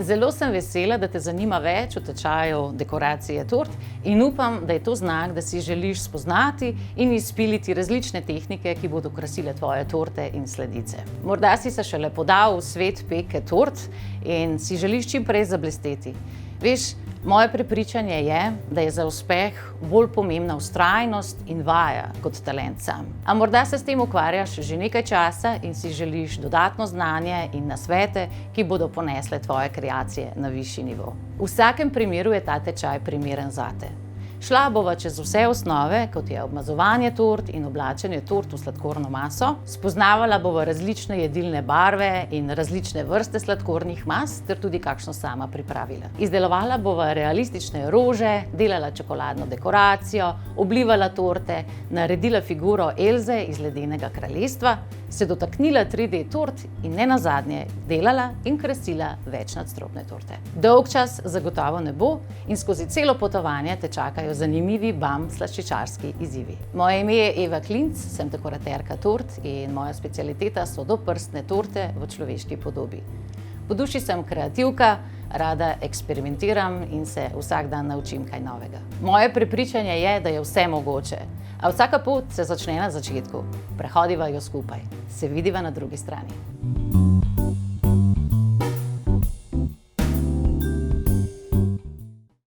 Zelo sem vesela, da te zanima več o tečaju dekoracije tort in upam, da je to znak, da si želiš spoznati in izpiliti različne tehnike, ki bodo krasile tvoje torte in sladice. Morda si se šele podal v svet peke tort in si želiš čim prej zablesteti. Veš, moje prepričanje je, da je za uspeh bolj pomembna vztrajnost in vaja kot talent sam. A morda se s tem ukvarjaš že nekaj časa in si želiš dodatno znanje in nasvete, ki bodo ponesle tvoje kreacije na višji nivo. V vsakem primeru je ta tečaj primeren zate. Šla bova čez vse osnove, kot je obmazovanje tort in oblačenje tort v sladkorno maso, spoznavala bova različne jedilne barve in različne vrste sladkornih mas, ter tudi kakšno sama pripravila. Izdelovala bova realistične rože, delala čokoladno dekoracijo, oblivala torte, naredila figuro Elze iz Ledenega kraljestva, se dotaknila 3D tort in nenazadnje delala in krasila večnadstropne torte. Dolg čas zagotovo ne bo in skozi celo potovanje te čakajo zanimivi slaščičarski izzivi. Moje ime je Eva Klinc, sem dekoraterka tort in moja specialiteta so doprstne torte v človeški podobi. Po duši sem kreativka, rada eksperimentiram in se vsak dan naučim kaj novega. Moje prepričanje je, da je vse mogoče, a vsaka pot se začne na začetku. Prehodiva jo skupaj. Se vidiva na drugi strani.